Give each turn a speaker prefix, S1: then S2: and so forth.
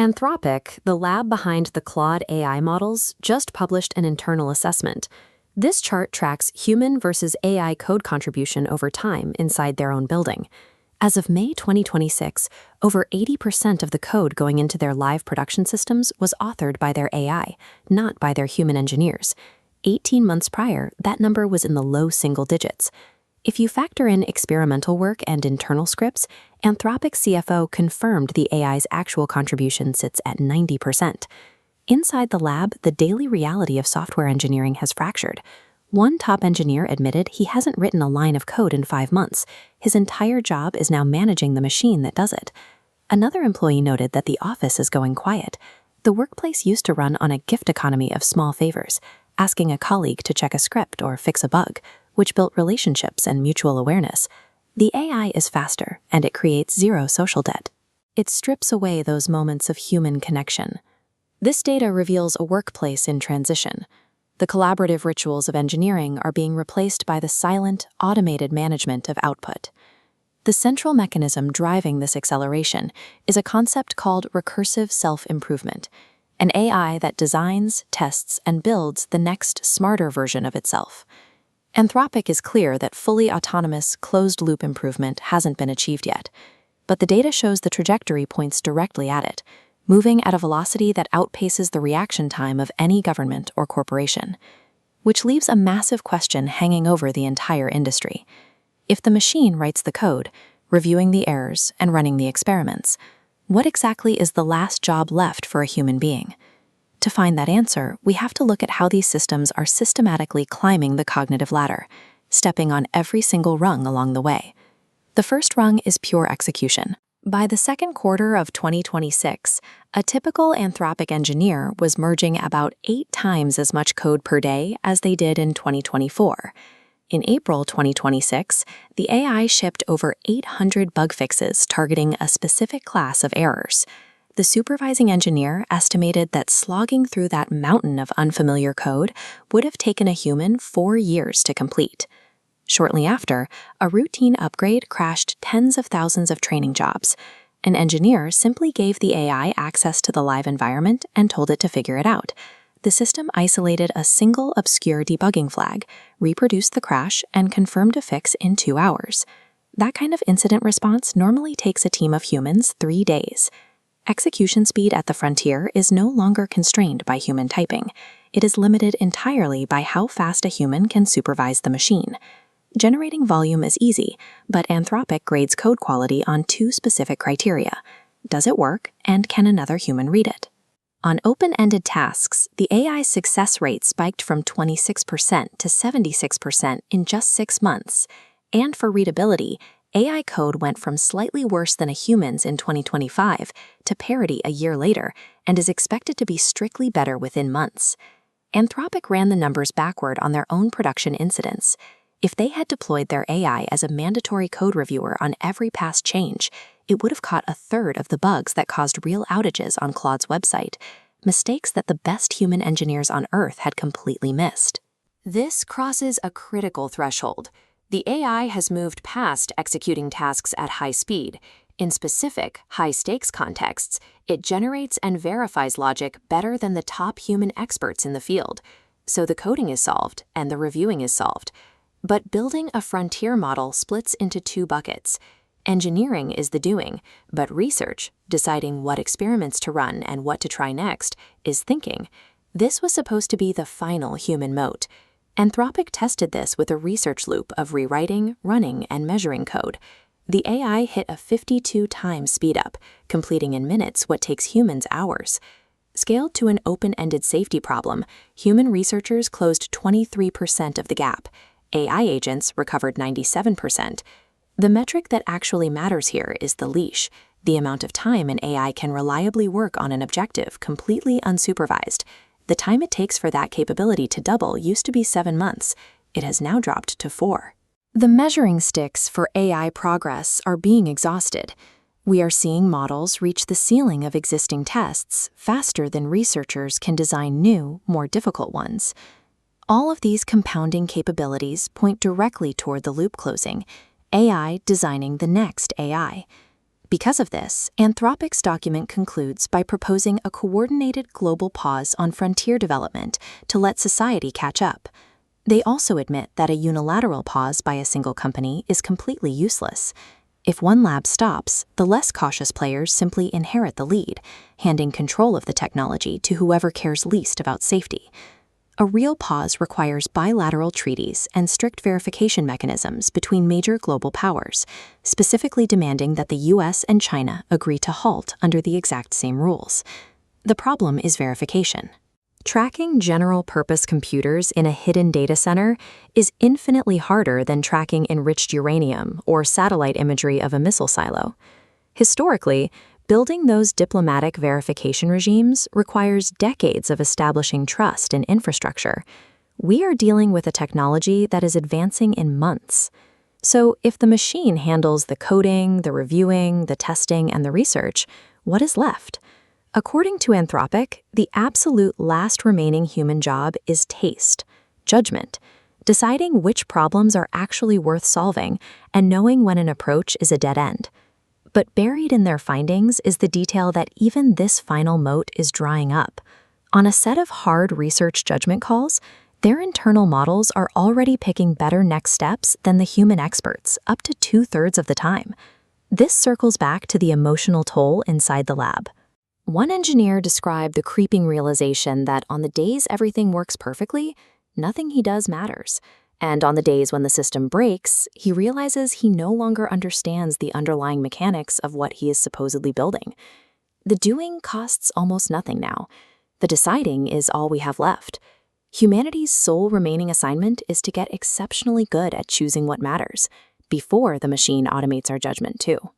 S1: Anthropic, the lab behind the Claude AI models, just published an internal assessment. This chart tracks human versus AI code contribution over time inside their own building. As of May 2026, over 80% of the code going into their live production systems was authored by their AI, not by their human engineers. 18 months prior, that number was in the low single digits. If you factor in experimental work and internal scripts, Anthropic CFO confirmed the AI's actual contribution sits at 90%. Inside the lab, the daily reality of software engineering has fractured. One top engineer admitted he hasn't written a line of code in 5 months. His entire job is now managing the machine that does it. Another employee noted that the office is going quiet. The workplace used to run on a gift economy of small favors, asking a colleague to check a script or fix a bug, which built relationships and mutual awareness. The AI is faster, and it creates zero social debt. It strips away those moments of human connection. This data reveals a workplace in transition. The collaborative rituals of engineering are being replaced by the silent, automated management of output. The central mechanism driving this acceleration is a concept called recursive self-improvement, an AI that designs, tests, and builds the next smarter version of itself. Anthropic is clear that fully autonomous, closed-loop improvement hasn't been achieved yet, but the data shows the trajectory points directly at it, moving at a velocity that outpaces the reaction time of any government or corporation, which leaves a massive question hanging over the entire industry. If the machine writes the code, reviewing the errors, and running the experiments, what exactly is the last job left for a human being? To find that answer, we have to look at how these systems are systematically climbing the cognitive ladder, stepping on every single rung along the way. The first rung is pure execution. By the second quarter of 2026, a typical Anthropic engineer was merging about 8 times as much code per day as they did in 2024. In April 2026, the AI shipped over 800 bug fixes targeting a specific class of errors. The supervising engineer estimated that slogging through that mountain of unfamiliar code would have taken a human 4 years to complete. Shortly after, a routine upgrade crashed tens of thousands of training jobs. An engineer simply gave the AI access to the live environment and told it to figure it out. The system isolated a single obscure debugging flag, reproduced the crash, and confirmed a fix in 2 hours. That kind of incident response normally takes a team of humans 3 days. Execution speed at the frontier is no longer constrained by human typing. It is limited entirely by how fast a human can supervise the machine. Generating volume is easy, but Anthropic grades code quality on 2 specific criteria. Does it work, and can another human read it? On open-ended tasks, the AI's success rate spiked from 26% to 76% in just 6 months. And for readability, AI code went from slightly worse than a human's in 2025 to parity a year later and is expected to be strictly better within months. Anthropic ran the numbers backward on their own production incidents. If they had deployed their AI as a mandatory code reviewer on every past change, it would have caught a third of the bugs that caused real outages on Claude's website, mistakes that the best human engineers on Earth had completely missed. This crosses a critical threshold. The AI has moved past executing tasks at high speed. In specific, high-stakes contexts, it generates and verifies logic better than the top human experts in the field. So the coding is solved, and the reviewing is solved. But building a frontier model splits into 2 buckets. Engineering is the doing, but research, deciding what experiments to run and what to try next, is thinking. This was supposed to be the final human moat. Anthropic tested this with a research loop of rewriting, running, and measuring code. The AI hit a 52 times speedup, completing in minutes what takes humans hours. Scaled to an open-ended safety problem, human researchers closed 23% of the gap. AI agents recovered 97%. The metric that actually matters here is the leash, the amount of time an AI can reliably work on an objective completely unsupervised. The time it takes for that capability to double used to be 7 months. It has now dropped to 4. The measuring sticks for AI progress are being exhausted. We are seeing models reach the ceiling of existing tests faster than researchers can design new, more difficult ones. All of these compounding capabilities point directly toward the loop closing, AI designing the next AI. Because of this, Anthropic's document concludes by proposing a coordinated global pause on frontier development to let society catch up. They also admit that a unilateral pause by a single company is completely useless. If one lab stops, the less cautious players simply inherit the lead, handing control of the technology to whoever cares least about safety. A real pause requires bilateral treaties and strict verification mechanisms between major global powers, specifically demanding that the US and China agree to halt under the exact same rules. The problem is verification. Tracking general-purpose computers in a hidden data center is infinitely harder than tracking enriched uranium or satellite imagery of a missile silo. Historically, building those diplomatic verification regimes requires decades of establishing trust in infrastructure. We are dealing with a technology that is advancing in months. So if the machine handles the coding, the reviewing, the testing, and the research, what is left? According to Anthropic, the absolute last remaining human job is taste, judgment, deciding which problems are actually worth solving and knowing when an approach is a dead end. But buried in their findings is the detail that even this final moat is drying up. On a set of hard research judgment calls, their internal models are already picking better next steps than the human experts, up to 2/3 of the time. This circles back to the emotional toll inside the lab. One engineer described the creeping realization that on the days everything works perfectly, nothing he does matters. And on the days when the system breaks, he realizes he no longer understands the underlying mechanics of what he is supposedly building. The doing costs almost nothing now. The deciding is all we have left. Humanity's sole remaining assignment is to get exceptionally good at choosing what matters, before the machine automates our judgment too.